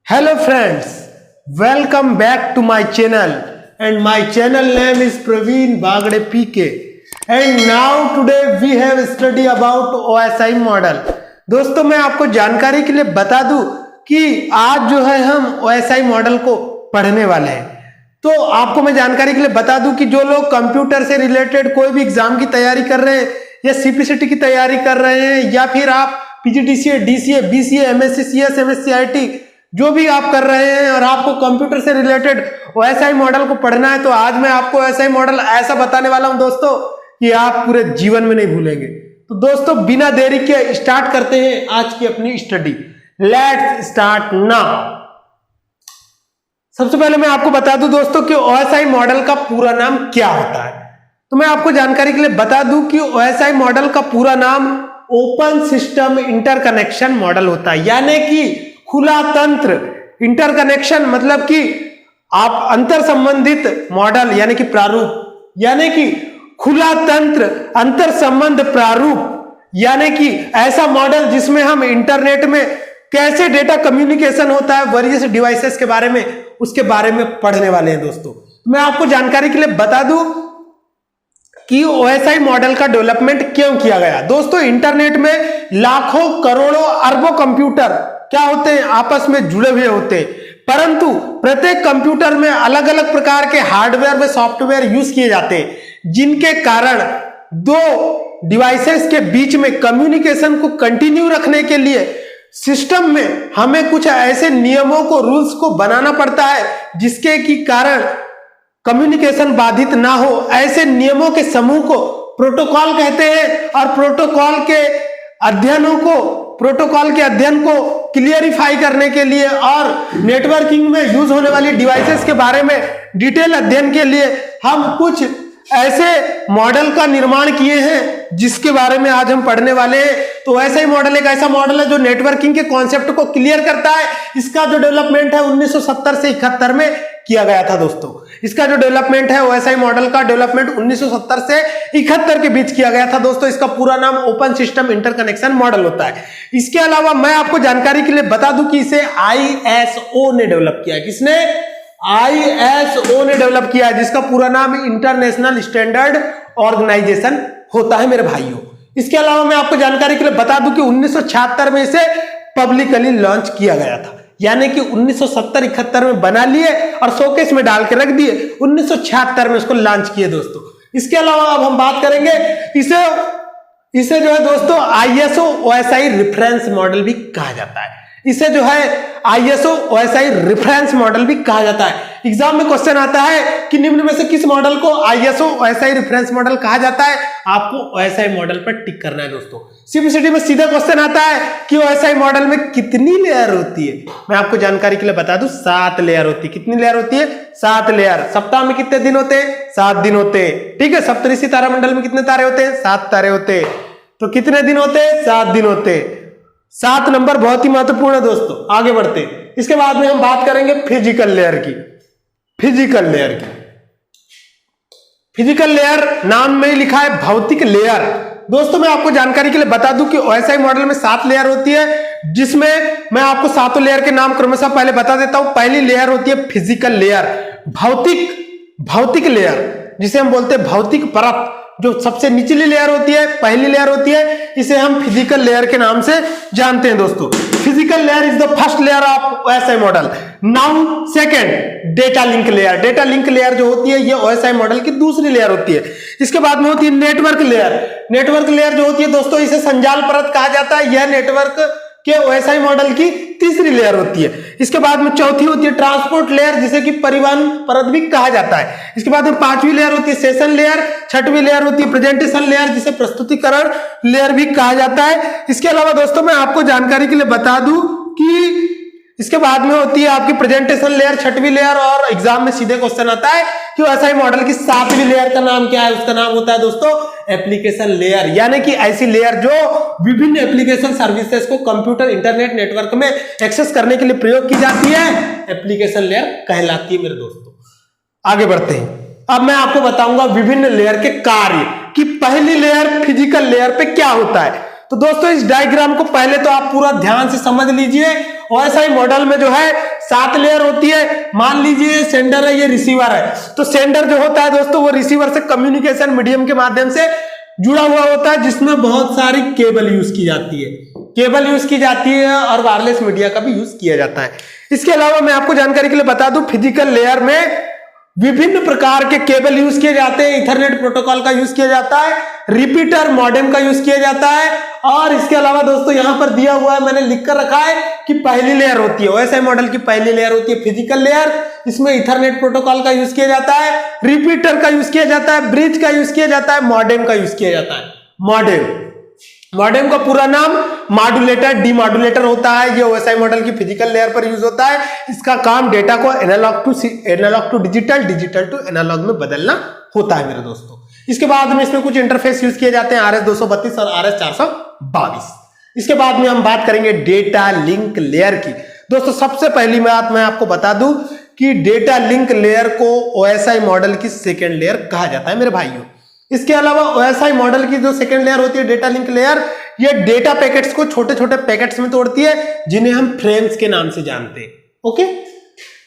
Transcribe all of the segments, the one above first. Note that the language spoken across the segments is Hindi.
Hello friends, welcome back to my channel and my channel name is Praveen Bagde PK and now today we have study about OSI model। दोस्तों मैं आपको जानकारी के लिए बता दूं कि आज जो है हम OSI मॉडल को पढ़ने वाले हैं। तो आपको मैं जानकारी के लिए बता दूं कि जो लोग कंप्यूटर से रिलेटेड कोई भी एग्जाम की तैयारी कर रहे हैं या सीपीसीटी की तैयारी कर रहे हैं या फिर आप PGDCA, DCA, BCA, MSc, CS, MSc, IT जो भी आप कर रहे हैं और आपको कंप्यूटर से रिलेटेड OSI मॉडल को पढ़ना है तो आज मैं आपको OSI मॉडल ऐसा बताने वाला हूं दोस्तों कि आप पूरे जीवन में नहीं भूलेंगे। तो दोस्तों बिना देरी के स्टार्ट करते हैं आज की अपनी स्टडी। Let's start now. सबसे पहले मैं आपको बता दूं दोस्तों कि OSI मॉडल का पूरा नाम क्या होता है। तो मैं आपको जानकारी के लिए बता दूं कि OSI मॉडल का पूरा नाम ओपन सिस्टम इंटरकनेक्शन मॉडल होता है, यानी कि खुला तंत्र। इंटरकनेक्शन मतलब कि आप अंतर संबंधित मॉडल यानी कि प्रारूप, यानी कि खुला तंत्र अंतर संबंध प्रारूप, यानी कि ऐसा मॉडल जिसमें हम इंटरनेट में कैसे डेटा कम्युनिकेशन होता है वेरियस डिवाइसेस के बारे में, उसके बारे में पढ़ने वाले हैं दोस्तों। मैं आपको जानकारी के लिए बता दूं कि OSI मॉडल का डेवलपमेंट क्यों किया गया। दोस्तों इंटरनेट में लाखों करोड़ों अरबों कंप्यूटर क्या होते हैं, आपस में जुड़े हुए होते हैं, परंतु प्रत्येक कंप्यूटर में अलग अलग प्रकार के हार्डवेयर व सॉफ्टवेयर यूज किए जाते हैं, जिनके कारण दो डिवाइसेस के बीच में कम्युनिकेशन को कंटिन्यू रखने के लिए सिस्टम में हमें कुछ ऐसे नियमों को, रूल्स को बनाना पड़ता है जिसके की कारण कम्युनिकेशन बाधित ना हो। ऐसे नियमों के समूह को प्रोटोकॉल कहते हैं और प्रोटोकॉल के अध्ययन को क्लियरिफाई करने के लिए और नेटवर्किंग में यूज होने वाली डिवाइसेस के बारे में डिटेल अध्ययन के लिए हम कुछ ऐसे मॉडल का निर्माण किए हैं जिसके बारे में आज हम पढ़ने वाले हैं। तो OSI मॉडल एक ऐसा मॉडल है जो नेटवर्किंग के कॉन्सेप्ट को क्लियर करता है। इसका जो डेवलपमेंट है 1970 से 71 में किया गया था दोस्तों। इसका जो डेवलपमेंट है OSI मॉडल का डेवलपमेंट 1970 से 71 के बीच किया गया था दोस्तों। इसका पूरा नाम ओपन सिस्टम इंटरकनेक्शन मॉडल होता है। इसके अलावा मैं आपको जानकारी के लिए बता दूं कि इसे ISO ने डेवलप किया है। किसने? ISO ने डेवलप किया है, जिसका पूरा नाम इंटरनेशनल स्टैंडर्ड ऑर्गेनाइजेशन होता है मेरे भाइयों। इसके अलावा मैं आपको जानकारी के लिए बता दूं कि 1976 में इसे पब्लिकली लॉन्च किया गया था, यानी कि 1970-71 में बना लिए और शोकेस में डाल के रख दिए, 1976 में उसको लॉन्च किए दोस्तों। इसके अलावा अब हम बात करेंगे इसे जो है दोस्तों ISO OSI रेफरेंस मॉडल भी कहा जाता है। इसे जो है ISO OSI रेफरेंस मॉडल भी कहा जाता है। एग्जाम में क्वेश्चन आता है कि निम्न में से किस मॉडल को ISO OSI रेफरेंस मॉडल कहा जाता है, आपको OSI मॉडल पर टिक करना है दोस्तों। सीपीसीटी में सीधा क्वेश्चन आता है कि OSI मॉडल में कितनी लेयर होती है। मैं आपको जानकारी के लिए बता दूं 7 लेयर होती है। कितनी लेयर होती है? 7 लेयर। सप्ताह में कितने दिन होते हैं? 7 दिन होते हैं। ठीक है। सप्तऋषि तारामंडल में कितने तारे होते हैं? 7 तारे होते हैं। तो कितने दिन होते हैं? 7 दिन होते हैं। 7 नंबर बहुत ही महत्वपूर्ण है दोस्तों। आगे बढ़ते हैं। इसके बाद में हम बात करेंगे फिजिकल लेयर की। फिजिकल लेयर नाम में ही लिखा है भौतिक लेयर। दोस्तों मैं आपको जानकारी के लिए बता दूं कि OSI मॉडल में 7 लेयर होती है, जिसमें मैं आपको 7 लेयर के नाम क्रमशः पहले बता देता हूं। पहली लेयर होती है फिजिकल लेयर, भौतिक लेयर, जिसे हम बोलते हैं भौतिक परत। जो सबसे निचली लेयर होती है, पहली लेयर होती है, इसे हम फिजिकल लेयर के नाम से जानते हैं दोस्तों। Physical layer is the first layer of OSI model. Now second data link layer. Data link layer जो होती है ये OSI मॉडल की दूसरी लेयर होती है। इसके बाद में होती है नेटवर्क लेयर। नेटवर्क लेयर जो होती है दोस्तों इसे संजाल परत कहा जाता है। यह नेटवर्क के OSI मॉडल की तीसरी लेयर होती है। इसके बाद में चौथी होती है ट्रांसपोर्ट लेयर, जिसे कि परिवहन परत भी कहा जाता है। इसके बाद में 5वीं लेयर होती है सेशन लेयर। 6वीं लेयर होती है प्रेजेंटेशन लेयर, जिसे प्रस्तुतिकरण लेयर भी कहा जाता है। इसके अलावा दोस्तों मैं आपको जानकारी के लिए बता दूं कि इसके बाद में होती है आपकी प्रेजेंटेशन लेयर, 6वीं लेयर, और एग्जाम में सीधे क्वेश्चन आता है कि OSI मॉडल की 7वीं लेयर का नाम क्या है। उसका नाम होता है दोस्तों एप्लीकेशन लेयर, यानी कि ऐसी लेयर जो विभिन्न एप्लीकेशन सर्विसेज को कंप्यूटर इंटरनेट नेटवर्क में एक्सेस करने के लिए प्रयोग की जाती है, एप्लीकेशन लेयर कहलाती है मेरे दोस्तों। आगे बढ़ते हैं। अब मैं आपको बताऊंगा विभिन्न लेयर के कार्य कि पहली लेयर फिजिकल लेयर पे क्या होता है। तो दोस्तों इस डायग्राम को पहले तो आप पूरा ध्यान से समझ लीजिए। OSI मॉडल में जो है 7 लेयर होती है। मान लीजिए सेंडर है, ये रिसीवर है, तो सेंडर जो होता है दोस्तों वो रिसीवर से कम्युनिकेशन मीडियम के माध्यम से जुड़ा हुआ होता है, जिसमें बहुत सारी केबल यूज की जाती है, केबल यूज की जाती है और वायरलेस मीडिया का भी यूज किया जाता है। इसके अलावा मैं आपको जानकारी के लिए बता दूं, फिजिकल लेयर में विभिन्न प्रकार के केबल यूज किए जाते हैं। इथरनेट प्रोटोकॉल का यूज किया जाता है, रिपीटर मॉडेम का यूज किया जाता है, और इसके अलावा दोस्तों यहां पर दिया हुआ है, मैंने लिख कर रखा है कि पहली लेयर होती है ओएसआई मॉडल की पहली लेयर होती है फिजिकल लेयर। इसमें इथरनेट प्रोटोकॉल का यूज किया जाता है, रिपीटर का यूज किया जाता है, ब्रिज का यूज किया जाता है, मॉडेम का यूज किया जाता है। मॉडेम का पूरा नाम मॉड्यूलेटर डीमॉड्यूलेटर होता है। ये ओएसआई मॉडल की फिजिकल लेयर पर यूज होता है। इसका काम डेटा को analogue to digital, digital to analogue में बदलना होता है मेरे दोस्तों। इसके बाद में इसमें कुछ इंटरफेस यूज किए जाते हैं, RS-232 और RS-422। इसके बाद में हम बात करेंगे डेटा लिंक लेयर की। दोस्तों सबसे पहली बात मैं आपको बता दूं कि डेटा लिंक लेयर को ओएसआई मॉडल की सेकेंड लेयर कहा जाता है मेरे भाइयों। इसके अलावा ओएसआई मॉडल की जो सेकेंड लेयर होती है डेटा लिंक लेयर, ये डेटा पैकेट्स को छोटे छोटे पैकेट्स में तोड़ती है, जिन्हें हम फ्रेम्स के नाम से जानते हैं। ओके,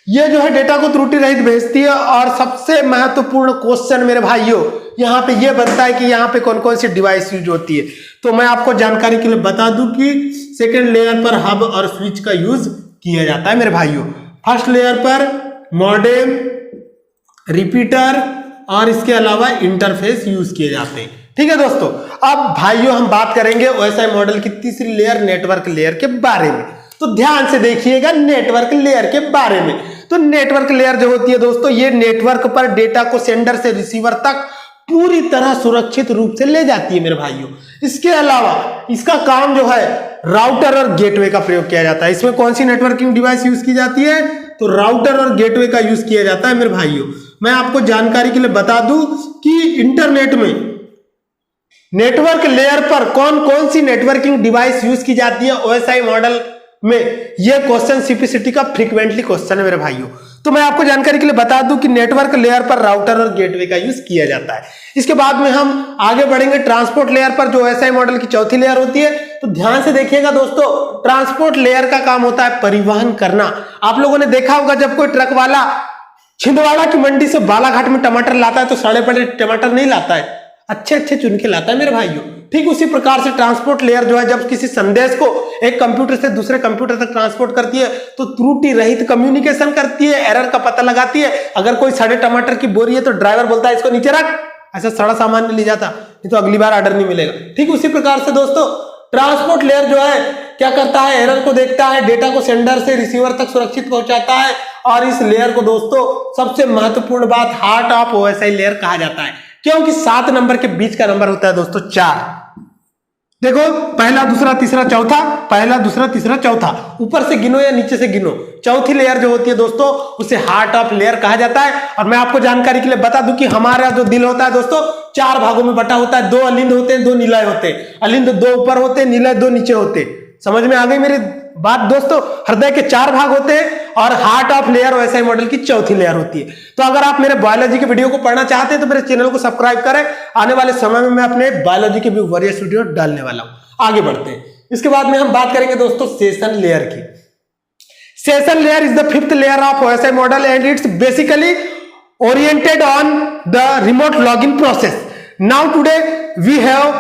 ये जो है डेटा को त्रुटि रहित भेजती है। और सबसे महत्वपूर्ण क्वेश्चन मेरे भाइयों यहां पे ये बनता है कि यहां पे कौन कौन सी डिवाइस यूज होती है। तो मैं आपको जानकारी के लिए बता दूं कि सेकेंड लेयर पर हब और स्विच का यूज किया जाता है मेरे भाइयों। फर्स्ट लेयर पर मॉडेम, रिपीटर और इसके अलावा इंटरफेस यूज किए जाते हैं। ठीक है दोस्तों, अब भाइयों हम बात करेंगे ओएसआई मॉडल की तीसरी लेयर नेटवर्क लेयर के बारे में। तो ध्यान से देखिएगा नेटवर्क लेयर के बारे में। तो नेटवर्क लेयर जो होती है दोस्तों, ये नेटवर्क पर डेटा को सेंडर से रिसीवर तक पूरी तरह सुरक्षित रूप से ले जाती है मेरे भाइयों। इसके अलावा इसका काम जो है राउटर और गेटवे का प्रयोग किया जाता है। इसमें कौन सी नेटवर्किंग डिवाइस यूज की जाती है? तो राउटर और गेटवे का यूज किया जाता है मेरे भाइयों। मैं आपको जानकारी के लिए बता दूं कि इंटरनेट में नेटवर्क लेयर पर कौन कौन सी नेटवर्किंग डिवाइस यूज की जाती है ओएसआई मॉडल में, यह क्वेश्चन सीपीसीटी का फ्रीक्वेंटली क्वेश्चन है मेरे भाइयों। तो मैं आपको जानकारी के लिए बता दूं कि नेटवर्क लेयर पर राउटर और गेटवे का यूज किया जाता है। इसके बाद में हम आगे बढ़ेंगे ट्रांसपोर्ट लेयर पर, जो ओएसआई मॉडल की चौथी लेयर होती है। तो ध्यान से देखिएगा दोस्तों, ट्रांसपोर्ट लेयर का काम होता है परिवहन करना। आप लोगों ने देखा होगा जब कोई ट्रक वाला छिंदवाड़ा की मंडी से बालाघाट में टमाटर लाता है तो सड़े पड़े टमाटर नहीं लाता है, अच्छे अच्छे चुन के लाता है मेरे भाइयों। ठीक उसी प्रकार से ट्रांसपोर्ट लेयर जो है जब किसी संदेश को एक कंप्यूटर से दूसरे कंप्यूटर तक ट्रांसपोर्ट करती है तो त्रुटि रहित कम्युनिकेशन करती है, एरर का पता लगाती है। अगर कोई सड़े टमाटर की बोरी है तो ड्राइवर बोलता है इसको नीचे रख, ऐसा सड़ा सामान नहीं ले जाता, नहीं तो अगली बार ऑर्डर नहीं मिलेगा। ठीक उसी प्रकार से दोस्तों ट्रांसपोर्ट लेयर जो है क्या करता है, एरर को देखता है, डेटा को सेंडर से रिसीवर तक सुरक्षित पहुंचाता है। और इस लेयर को दोस्तों सबसे महत्वपूर्ण बात हार्ट ऑफ ओएसआई लेयर कहा जाता है, क्योंकि 7 नंबर के बीच का नंबर होता है दोस्तों 4। देखो, पहला दूसरा तीसरा चौथा, पहला दूसरा तीसरा चौथा, ऊपर से गिनो या नीचे से गिनो, चौथी लेयर जो होती है दोस्तों उसे हार्ट ऑफ लेयर कहा जाता है। और मैं आपको जानकारी के लिए बता दूं कि हमारा जो दिल होता है दोस्तों 4 भागों में बटा होता है। 2 अलिंद होते हैं, 2 नीलाए होते हैं। अलिंद 2 ऊपर होते हैं, नीलाए 2 नीचे होते हैं। समझ में आ गई मेरी बात दोस्तों? हृदय के 4 भाग होते हैं और heart of layer OSI model की चौथी लेयर होती है। तो अगर आप मेरे बायोलॉजी के वीडियो को पढ़ना चाहते हैं तो मेरे चैनल को सब्सक्राइब करें। आने वाले समय में मैं अपने बायोलॉजी के भी वरियस वीडियो डालने वाला हूं। आगे बढ़ते हैं। इसके बाद में हम बात करेंगे दोस्तों सेशन लेयर की। Session layer is the 5th layer of OSI model and it's basically oriented on the remote login process. Now today we have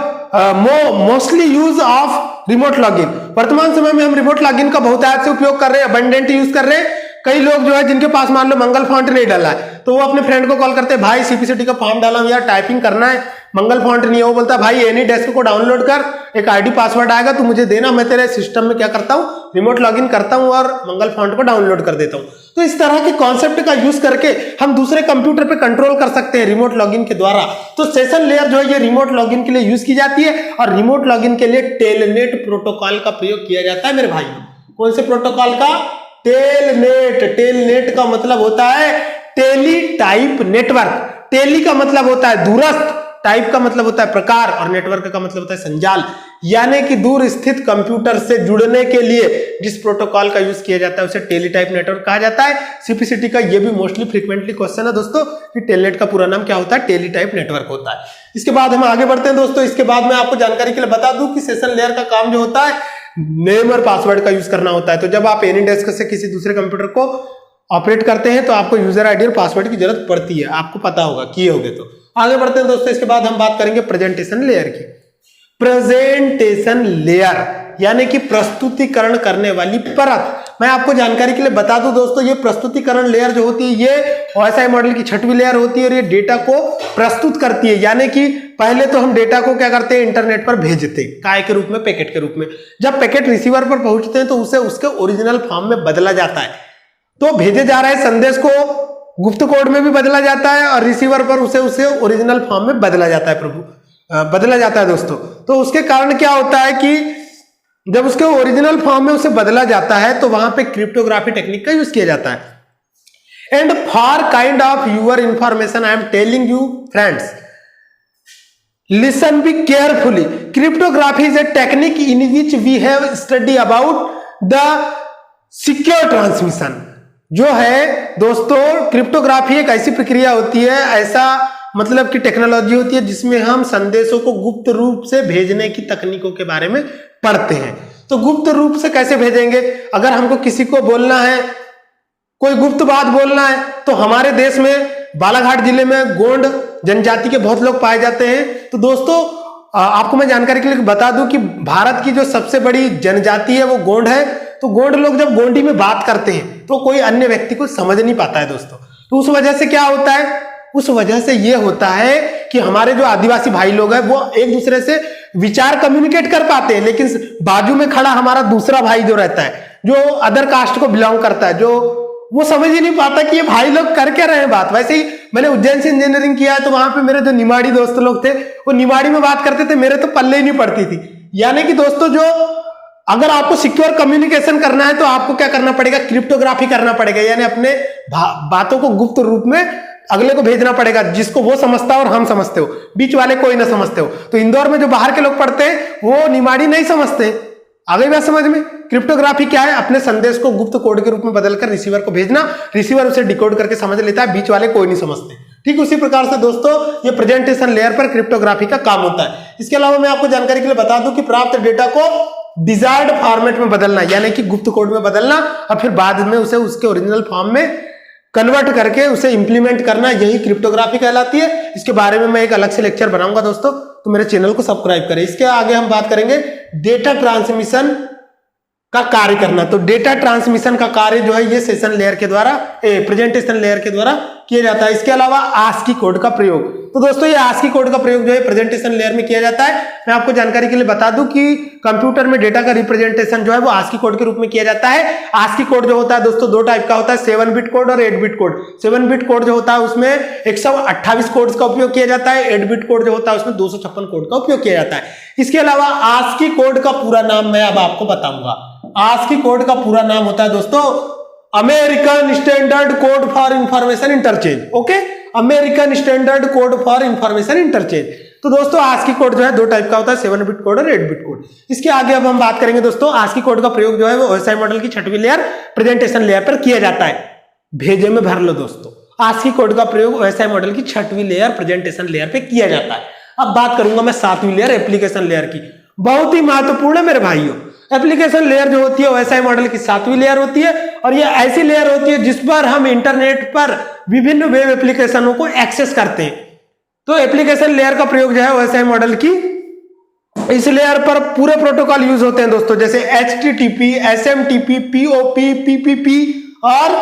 mostly use of remote login. वर्तमान समय में हम रिमोट लॉगिन का बहुत आज से उपयोग कर रहे हैं, अबंडेंट यूज कर रहे हैं। कई लोग जो है जिनके पास मान लो मंगल फॉन्ट नहीं डाला है तो वो अपने फ्रेंड को कॉल करते हैं, भाई सीपीसीटी का फॉर्म डाला हूं यार, टाइपिंग करना है, मंगल फॉन्ट नहीं है। वो बोलता है भाई एनी डेस्क को डाउनलोड कर, एक आईडी पासवर्ड आएगा तो मुझे देना, मैं तेरे सिस्टम में क्या करता हूं, रिमोट लॉगिन करता हूं और मंगल फॉन्ट को डाउनलोड कर देता हूं। तो इस तरह के कॉन्सेप्ट का यूज करके हम दूसरे कंप्यूटर पे कंट्रोल कर सकते हैं रिमोट लॉगिन के द्वारा। तो सेशन लेयर जो है ये रिमोट लॉगिन के लिए यूज की जाती है और रिमोट लॉगिन के लिए टेलनेट प्रोटोकॉल का प्रयोग किया जाता है मेरे भाइयों। कौन से प्रोटोकॉल का? टेलनेट। टेलनेट का मतलब होता है टेली टाइप नेटवर्क। टेली का मतलब होता है दूरस्थ, टाइप का मतलब होता है प्रकार और नेटवर्क का मतलब होता है संजाल, यानी कि दूर स्थित कंप्यूटर से जुड़ने के लिए जिस प्रोटोकॉल का यूज किया जाता है उसे टेली टाइप नेटवर्क कहा जाता है। सीपीसीटी का ये भी मोस्टली फ्रीक्वेंटली क्वेश्चन है दोस्तों कि टेलनेट का पूरा नाम क्या होता है? टेली टाइप नेटवर्क होता है। इसके बाद हम आगे बढ़ते हैं दोस्तों। इसके बाद मैं आपको जानकारी के लिए बता दूं कि सेशन लेयर का काम जो होता है नेम और पासवर्ड का यूज करना होता है। तो जब आप एनीडेस्क से किसी दूसरे कंप्यूटर को ऑपरेट करते हैं तो आपको यूजर आईडी और पासवर्ड की जरूरत पड़ती है, आपको पता होगा, किए होगे। तो आगे बढ़ते हैं दोस्तों, इसके बाद हम बात करेंगे प्रेजेंटेशन लेयर की। प्रेजेंटेशन लेयर यानी कि प्रस्तुतिकरण करने वाली परत। मैं आपको जानकारी के लिए बता दूं दोस्तों, ये प्रस्तुतिकरण लेयर जो होती है ये OSI मॉडल की 6वीं लेयर होती है और ये डेटा को प्रस्तुत करती है। यानी कि पहले तो हम डेटा को क्या करते हैं, इंटरनेट पर भेजते हैं, काय के रूप में, पैकेट के रूप में। जब पैकेट रिसीवर पर पहुंचते हैं तो उसे उसके ओरिजिनल फॉर्म में बदला जाता है। तो भेजे जा रहे संदेश को गुप्त कोड में भी बदला जाता है और रिसीवर पर उसे ओरिजिनल फॉर्म में बदला जाता है बदला जाता है दोस्तों। तो उसके कारण क्या होता है कि जब उसके ओरिजिनल फॉर्म में उसे बदला जाता है तो वहां पे क्रिप्टोग्राफी टेक्निक का यूज किया जाता है। And for kind of your information I am telling you friends, listen be carefully, cryptography is a technique in which we have study about the secure transmission. जो है दोस्तों, क्रिप्टोग्राफी एक ऐसी प्रक्रिया होती है, ऐसा मतलब कि टेक्नोलॉजी होती है जिसमें हम संदेशों को गुप्त रूप से भेजने की तकनीकों के बारे में पढ़ते हैं। तो गुप्त रूप से कैसे भेजेंगे, अगर हमको किसी को बोलना है, कोई गुप्त बात बोलना है, तो हमारे देश में बालाघाट जिले में गोंड जनजाति के बहुत लोग पाए जाते हैं। तो दोस्तों आपको मैं जानकारी के लिए बता दूं कि भारत की जो सबसे बड़ी जनजाति है वो गोंड है। तो गोंड लोग जब गोंडी में बात करते हैं तो कोई अन्य व्यक्ति को समझ नहीं पाता है दोस्तों। तो उस वजह से क्या होता है, उस वजह से यह होता है कि हमारे जो आदिवासी भाई लोग हैं वो एक दूसरे से विचार कम्युनिकेट कर पाते हैं, लेकिन बाजू में खड़ा हमारा दूसरा भाई जो रहता है, जो अदर कास्ट को बिलोंग करता है, जो वो समझ ही नहीं पाता कि ये भाई लोग कर क्या रहे हैं बात। वैसे ही मैंने उज्जैन से इंजीनियरिंग किया है तो वहां पे मेरे जो निमाड़ी दोस्त लोग थे वो निमाड़ी में बात करते थे, मेरे तो पल्ले ही नहीं पड़ती थी। यानी कि दोस्तों, जो अगर आपको सिक्योर कम्युनिकेशन करना है तो आपको क्या करना पड़ेगा, क्रिप्टोग्राफी करना पड़ेगा। यानी अपने बातों को गुप्त रूप में अगले को भेजना पड़ेगा, जिसको वो समझता है और हम समझते हो, बीच वाले कोई ना समझते हो। तो इंदौर में जो बाहर के लोग पढ़ते हैं वो निमाड़ी नहीं समझते। आ गई बात समझ में। क्रिप्टोग्राफी क्या है, अपने संदेश को गुप्त कोड के रूप में बदलकर रिसीवर को भेजना, रिसीवर उसे डिकोड करके समझ लेता है, बीच वाले कोई नहीं समझते। ठीक उसी प्रकार से दोस्तों ये प्रेजेंटेशन लेयर पर क्रिप्टोग्राफी का काम होता है। इसके अलावा मैं आपको जानकारी के लिए बता दूं कि प्राप्त डेटा को डिजायर्ड फॉर्मेट में बदलना, यानी कि गुप्त कोड में बदलना और फिर बाद में उसे उसके ओरिजिनल फॉर्म में कन्वर्ट करके उसे इंप्लीमेंट करना, यही क्रिप्टोग्राफी कहलाती है। इसके बारे में मैं एक अलग से लेक्चर बनाऊंगा दोस्तों, तो मेरे चैनल को सब्सक्राइब करें। इसके आगे हम बात करेंगे डेटा ट्रांसमिशन का कार्य करना। तो डेटा ट्रांसमिशन का कार्य जो है ये सेशन लेयर के द्वारा, प्रेजेंटेशन लेयर के द्वारा किया जाता है। इसके अलावा आस्की कोड का प्रयोग, तो दोस्तों ये आस्की कोड का प्रयोग जो है प्रेजेंटेशन लेयर में किया जाता है। मैं आपको जानकारी के लिए बता दूं कि कंप्यूटर में डेटा का रिप्रेजेंटेशन जो है वो आस्की कोड के रूप में किया जाता है। आस्की कोड जो होता है दोस्तों दो टाइप का होता है, 7 बिट कोड और 8 बिट कोड। 7 बिट कोड जो होता है उसमें 128 कोड्स का उपयोग किया जाता है, 8 बिट कोड जो होता है उसमें 256 कोड का उपयोग किया जाता है। इसके अलावा आस्की कोड का पूरा नाम मैं अब आपको बताऊंगा। आस्की कोड का पूरा नाम होता है दोस्तों American standard code for information interchange. Okay, American standard code for information interchange. तो दोस्तों आस्की कोड जो है दो टाइप का होता है, 7 बिट कोड और 8 बिट कोड। इसके आगे अब हम बात करेंगे दोस्तों, आस्की कोड का प्रयोग जो है वो OSI मॉडल की 6वीं लेयर प्रेजेंटेशन लेयर पर किया जाता है। भेजे में भर लो दोस्तों, आस्की कोड का प्रयोग OSI मॉडल की 6वीं लेयर प्रेजेंटेशन लेयर पे किया जाता है। अब बात करूंगा मैं 7वीं लेयर एप्लीकेशन लेयर की, बहुत ही महत्वपूर्ण है मेरे भाइयों। एप्लीकेशन लेयर जो होती है OSI मॉडल की 7वीं लेयर होती है और ये ऐसी लेयर होती है जिस पर हम इंटरनेट पर विभिन्न वेब एप्लीकेशनों को एक्सेस करते हैं। तो एप्लीकेशन लेयर का प्रयोग जो है OSI मॉडल की इस लेयर पर पूरे प्रोटोकॉल यूज होते हैं दोस्तों, जैसे HTTP, SMTP, POP, PPP और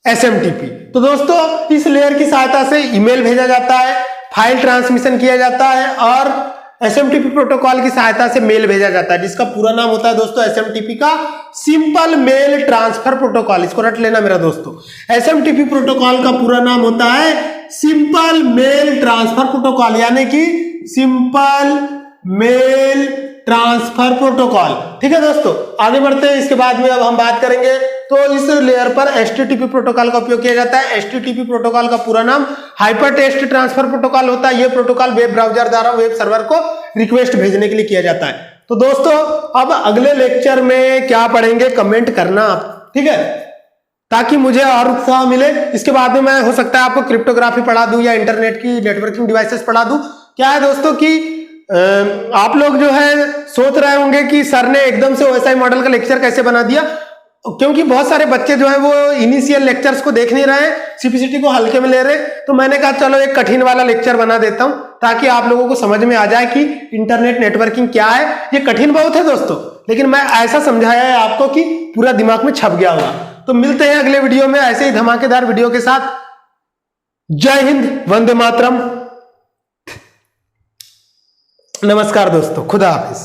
SMTP। तो दोस्तों इस लेयर की सहायता से ईमेल भेजा जाता है, फाइल ट्रांसमिशन किया जाता है और SMTP प्रोटोकॉल की सहायता से मेल भेजा जाता है, जिसका पूरा नाम होता है दोस्तों SMTP का सिंपल मेल ट्रांसफर प्रोटोकॉल। इसको रट लेना मेरा दोस्तों, SMTP प्रोटोकॉल का पूरा नाम होता है सिंपल मेल ट्रांसफर प्रोटोकॉल, यानी कि सिंपल मेल ट्रांसफर प्रोटोकॉल। ठीक है दोस्तों, आगे बढ़ते हैं। इसके बाद में अब हम बात करेंगे तो इस लेयर पर HTTP प्रोटोकॉल का उपयोग किया जाता है। HTTP प्रोटोकॉल का पूरा नाम हाइपर टेक्स्ट ट्रांसफर प्रोटोकॉल होता है। यह प्रोटोकॉल वेब ब्राउजर द्वारा वेब सर्वर को रिक्वेस्ट भेजने के लिए किया जाता है। तो दोस्तों अब अगले लेक्चर में क्या पढ़ेंगे कमेंट करना आप, ठीक है, ताकि मुझे और उत्साह मिले। इसके बाद में मैं हो सकता है आपको क्रिप्टोग्राफी पढ़ा दूं या इंटरनेट की नेटवर्किंग डिवाइसेस पढ़ा दूं। क्या है दोस्तों कि आप लोग जो है सोच रहे होंगे कि सर ने एकदम से ओएसआई मॉडल का लेक्चर कैसे बना दिया, क्योंकि बहुत सारे बच्चे जो है वो इनिशियल लेक्चर्स को देख नहीं रहे हैं, सीपीसीटी को हल्के में ले रहे, तो मैंने कहा चलो एक कठिन वाला लेक्चर बना देता हूं ताकि आप लोगों को समझ में आ जाए कि इंटरनेट नेटवर्किंग क्या है। ये कठिन बहुत है दोस्तों, लेकिन मैं ऐसा समझाया है आपको कि पूरा दिमाग में छप गया होगा। तो मिलते हैं अगले वीडियो में ऐसे ही धमाकेदार वीडियो के साथ। जय हिंद, वंदे मातरम, नमस्कार दोस्तों, खुदा हाफिज।